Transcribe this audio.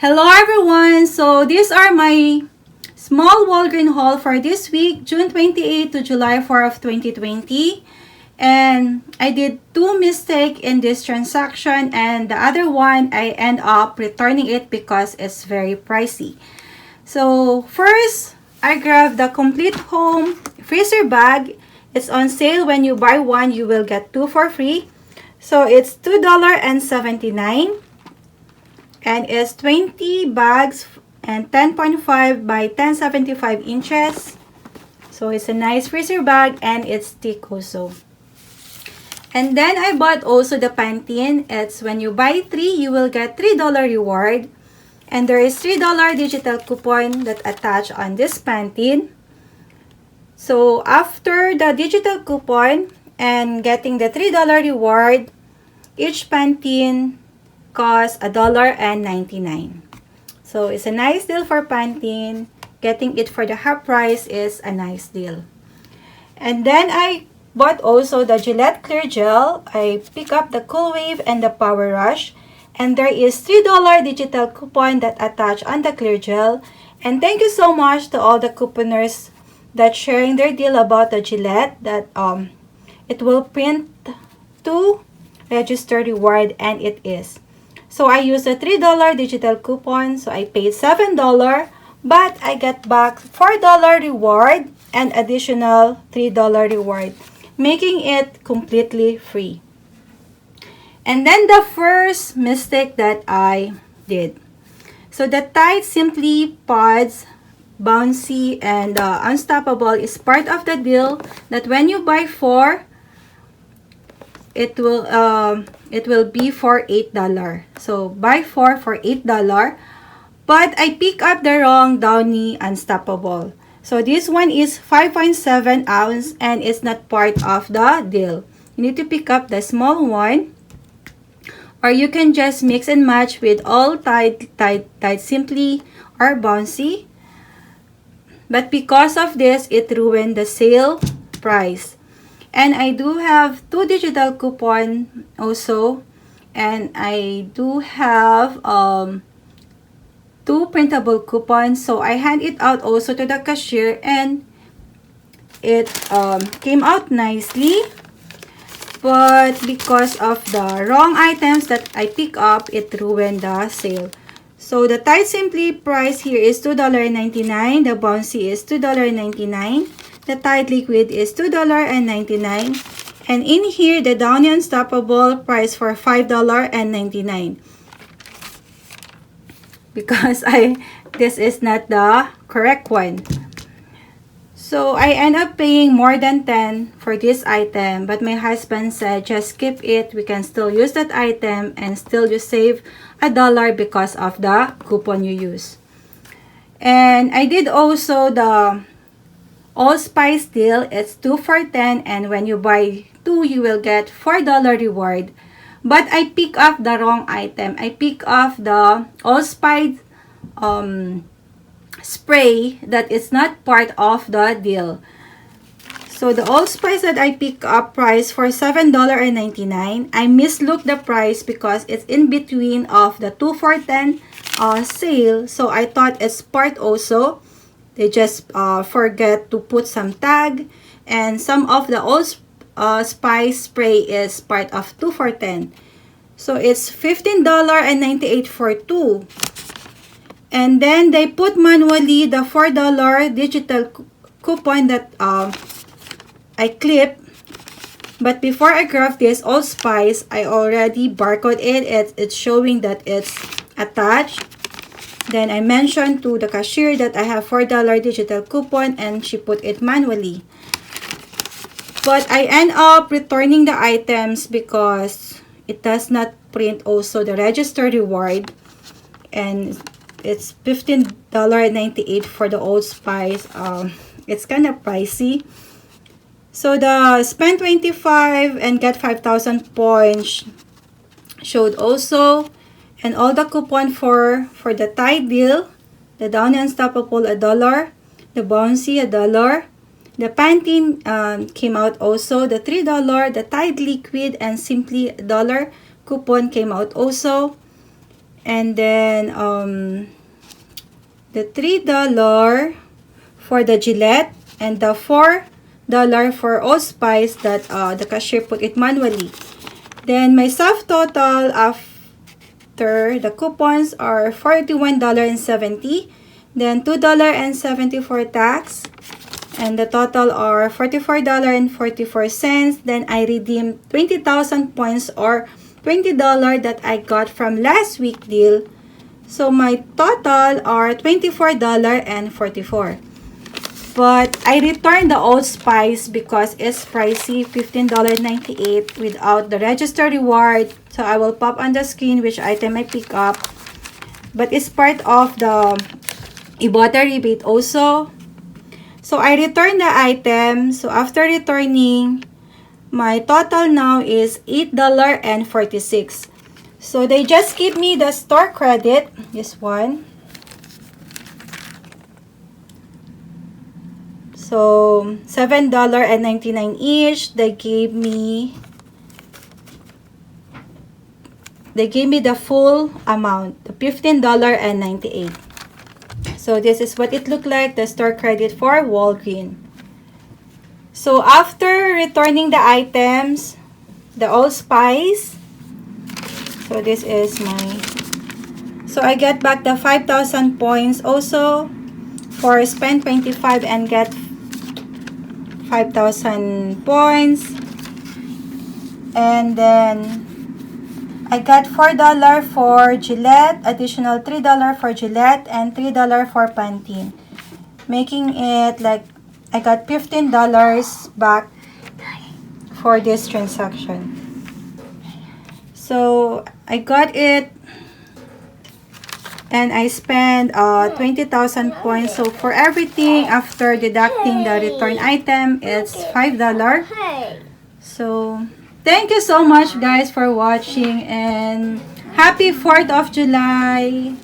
Hello everyone! So these are my small Walgreens haul for this week, June 28 to July 4 of 2020. And I did two mistakes in this transaction, and the other one I end up returning it because it's very pricey. So first, I grabbed the complete home freezer bag. It's on sale. When you buy one, you will get two for free. So it's $2.79. And it's 20 bags and 10.5 by 10.75 inches. So it's a nice freezer bag and it's thick also. And then I bought also the Pantene. It's when you buy 3, you will get $3 reward. And there is $3 digital coupon that attached on this Pantene. So after the digital coupon and getting the $3 reward, each Pantene costs $1.99. So it's a nice deal for Pantene. Getting it for the half price is a nice deal. And then I bought also the Gillette Clear Gel. I pick up the Cool Wave and the Power Rush. And there is $3 digital coupon that attached on the Clear Gel. And thank you so much to all the couponers that sharing their deal about the Gillette, that it will print to register reward, and it is. So I used a $3 digital coupon, so I paid $7, but I get back $4 reward and additional $3 reward, making it completely free. And then the first mistake that I did. So the Tide Simply Pods Bouncy and Unstoppable is part of the deal that when you buy 4, it will be for $8. So buy 4 for $8. But I pick up the wrong Downy Unstoppable. So this one is 5.7 ounce and it's not part of the deal. You need to pick up the small one, or you can just mix and match with all Tide Simply or Bouncy. But because of this, it ruined the sale price. And I do have 2 digital coupon also, and I do have 2 printable coupons. So I hand it out also to the cashier, and it came out nicely. But because of the wrong items that I pick up, it ruined the sale. So the Tide Simply price here is $2.99. The Bouncy is $2.99. The Tide Liquid is $2.99. And in here, the Downy Unstoppable price for $5.99. Because this is not the correct one. So I end up paying more than 10 for this item. But my husband said, just keep it. We can still use that item and still you save $1 because of the coupon you use. And I did also the Allspice deal. It's 2 for 10, and when you buy 2, you will get $4 reward. But I pick up the wrong item. I pick up the Allspice spray that is not part of the deal. So the Allspice that I pick up price for $7.99. I mislooked the price because it's in between of the 2 for 10 sale. So I thought it's part also. They just forget to put some tag, and some of the Allspice spray is part of 2 for 10. So it's $15.98 for 2. And then they put manually the $4 digital coupon that I clip. But before I grab this Allspice, I already barcode it. It's showing that it's attached. Then I mentioned to the cashier that I have $4 digital coupon, and she put it manually. But I end up returning the items because it does not print also the register reward. And it's $15.98 for the Allspice. It's kind of pricey. So the spend 25 and get 5,000 points showed also. And all the coupon for the Tide deal, the Downy Unstoppable $1, the Bouncy $1, the Pantene came out also, the $3, the Tide Liquid and Simply $1 coupon came out also. And then the $3 for the Gillette and the $4 for Allspice that the cashier put it manually. Then my subtotal after the coupons are $41.70. Then $2.74 tax. And the total are $44.44. Then I redeemed 20,000 points or $20 that I got from last week deal. So my total are $24.44. But I returned the Old Spice because it's pricey, $15.98 without the register reward. So I will pop on the screen which item I pick up. But it's part of the Ibotta rebate also. So I returned the item. So after returning, my total now is $8.46. So they just give me the store credit, this one. So $7.99 each. They gave me the full amount, the $15.98. So this is what it looked like, the store credit for Walgreens. So after returning the items, the Allspice, so this is my, so I get back the 5,000 points also for spend 25 and get 5,000 points. And then I got $4 for Gillette, additional $3 for Gillette, and $3 for Pantene, making it like I got $15 back for this transaction. So I got it and I spent 20,000 points. So for everything after deducting the return item, it's $5. So thank you so much guys for watching and happy 4th of July.